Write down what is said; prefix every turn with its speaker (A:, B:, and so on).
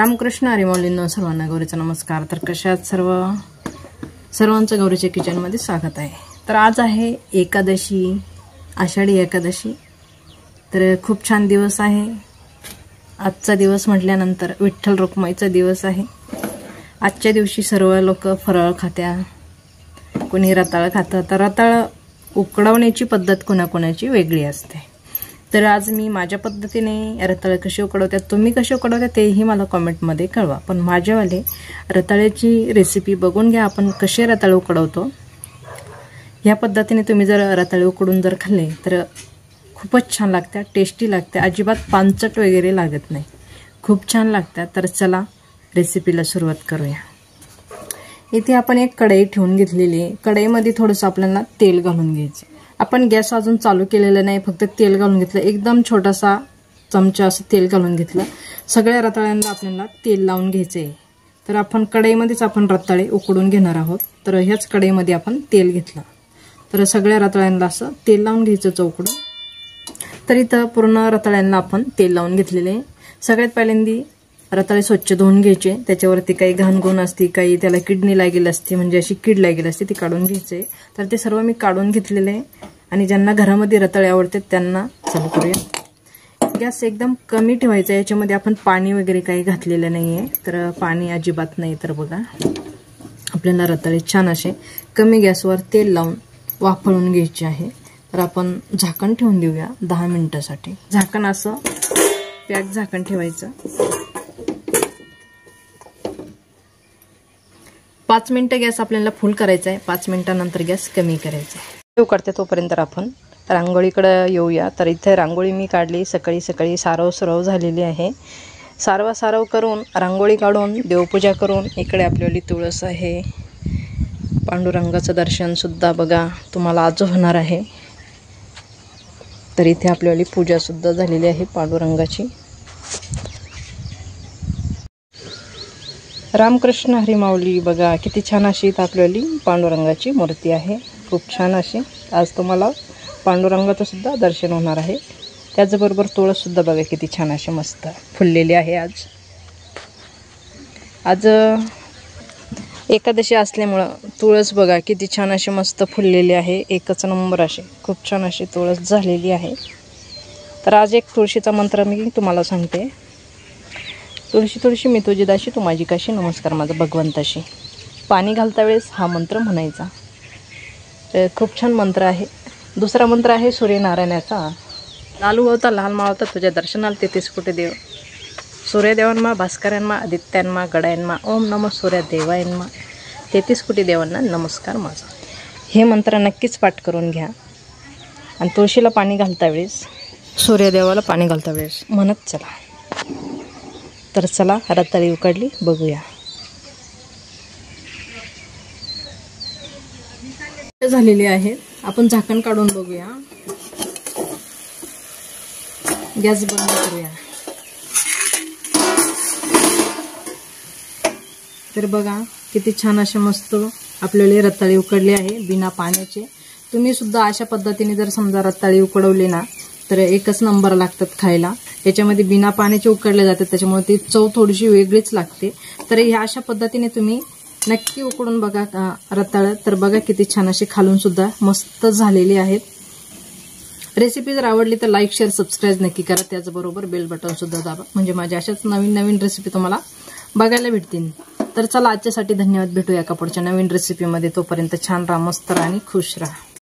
A: रामकृष्ण हरी माऊलींनो, सर्वांना गौरीचा नमस्कार। तर कशा आहात सर्वांचं गौरीच्या किचनमध्ये स्वागत आहे। तर आज आहे एकादशी, आषाढी एकादशी। तर खूप छान दिवस आहे आजचा दिवस म्हटल्यानंतर विठ्ठल रुक्माईचा दिवस आहे। आजच्या दिवशी सर्व लोक फराळ खात्या, कोणी रताळ खातं। तर रताळ उकडवण्याची पद्धत कोणाकोणाची वेगळी असते। तर आज मी माझ्या पद्धतीने रताळे कसे उकडवतात, तुम्ही कसे उकडवता तेही मला कमेंटमध्ये कळवा। पण माझ्यावाले रताळ्याची रेसिपी बघून घ्या, आपण कसे रताळे उकडवतो। या पद्धतीने तुम्ही जर रताळे उकडून जर खाल्ले तर खूपच छान लागतात, टेस्टी लागते, अजिबात पांचट वगैरे लागत नाही, खूप छान लागतात। तर चला रेसिपीला सुरुवात करूया। इथे आपण एक कढई ठेवून घेतलेली आहे। कढईमध्ये थोडंसं आपल्याला तेल घालून घ्यायचं। आपण गॅस अजून चालू केलेला नाही, फक्त तेल घालून घेतलं, एकदम छोटासा चमचा असं तेल घालून घेतलं। सगळ्या रताळ्यांना आपल्याला तेल लावून घ्यायचे आहे। तर आपण कढईमध्येच आपण रताळे उकडून घेणार आहोत। तर ह्याच कढईमध्ये आपण तेल घेतलं, तर सगळ्या रताळ्यांना असं तेल लावून घ्यायचं चौकडून। तर इथं पूर्ण रताळ्यांना आपण तेल लावून घेतलेले आहे। सगळ्यात पहिल्यांदा रताळे स्वच्छ धुवून घ्यायचे, त्याच्यावरती काही घाणगुण असते, काही त्याला किडनी लागेल असते, म्हणजे अशी कीड लागेल असते, ती काढून घ्यायचे। तर ते सर्व मी काढून घेतलेले आहे। आणि ज्यांना घरामध्ये रताळे आवडतात त्यांना चालू करूया। गॅस एकदम कमी ठेवायचा, याच्यामध्ये आपण पाणी वगैरे काही घातलेलं नाहीये, तर पाणी अजिबात नाही। तर बघा आपल्याला रताळे छान असे कमी गॅसवर तेल लावून वाफळून घ्यायचे आहे। तर आपण झाकण ठेवून देऊया 10 मिनिटांसाठी। झाकण असं पॅक झाकण ठेवायचं। 5 मिनिटं गॅस आपल्याला फुल करायचा आहे, 5 मिनिटांनंतर गॅस कमी करायचा आहे। उकडते तोपर्यंत आपण रांगोळीकडे येऊया। तर इथे रांगोळी मी काढली, सकाळी सकाळी सारव झालेली आहे। सारव करून रांगोळी काढून देवपूजा करून इकडे आपल्याली तुळस आहे। पांडुरंगाचं दर्शन सुद्धा बघा तुम्हाला आज होणार आहे। तर इथे आपल्याली पूजा सुद्धा झालेली आहे पांडुरंगाची। रामकृष्ण हरी माऊली, बघा किती छान अशी इथं आपल्याली पांडुरंगाची मूर्ती आहे, खूप छान अशी। आज तुम्हाला पांडुरंगाचं सुद्धा दर्शन होणार आहे। त्याचबरोबर तुळस सुद्धा बघा किती छान अशी मस्त फुललेली आहे। आज एकादशी असल्यामुळं तुळस बघा किती छान अशी मस्त फुललेली आहे, एकच नंबर अशी खूप छान अशी तुळस झालेली आहे। तर आज एक तुळशीचा मंत्र मी तुम्हाला सांगते। तुळशी तुळशी मी तुझी दाशी, तू माझी काशी, नमस्कार माझा भगवंताशी। पाणी घालता वेळेस हा मंत्र म्हणायचा। तर खूप छान मंत्र आहे। दुसरा मंत्र आहे सूर्यनारायणाचा। लालू होता लाल मावता तुझ्या दर्शनाला 33 कोटी देव। सूर्यदेवांमा, भास्करांमा, आदित्यांमा, गडायांमा, ओम नमः सूर्यदेवायन्मा, 33 कोटी देवांना नमस्कार माझा। हे मंत्र नक्कीच पाठ करून घ्या। आणि तुळशीला पाणी घालता वेळेस, सूर्यदेवाला पाणी घालता वेळेस म्हणत चला। तर चला रताळी उकडली बघूया। झालेली आहे, आपण झाकण काढून बघूया। गॅस बंद करूया। तर बघा किती छान असे मस्त आपल्याला रताळी उकडली आहे बिना पाण्याचे। तुम्ही सुद्धा अशा पद्धतीने जर समजा रताळी उकडवली ना तर एकच नंबर लागतात खायला। याच्यामध्ये बिना पाण्याचे उकडले जातात, त्याच्यामुळे ती चव थोडीशी वेगळीच लागते। तर ह्या अशा पद्धतीने तुम्ही नक्की उकडून बघा रताळं। तर बघा किती छान अशी खालून सुद्धा मस्त झालेली आहेत। रेसिपी जर आवडली तर लाईक, शेअर, सबस्क्राईब नक्की करा। त्याचबरोबर बेल बटन सुद्धा दाबा, म्हणजे माझ्या अशाच नवीन नवीन रेसिपी तुम्हाला बघायला भेटतील। तर चला आजच्यासाठी धन्यवाद, भेटूया एका पुढच्या नवीन रेसिपीमध्ये। तोपर्यंत छान राहा, मस्त राहा आणि खुश राहा।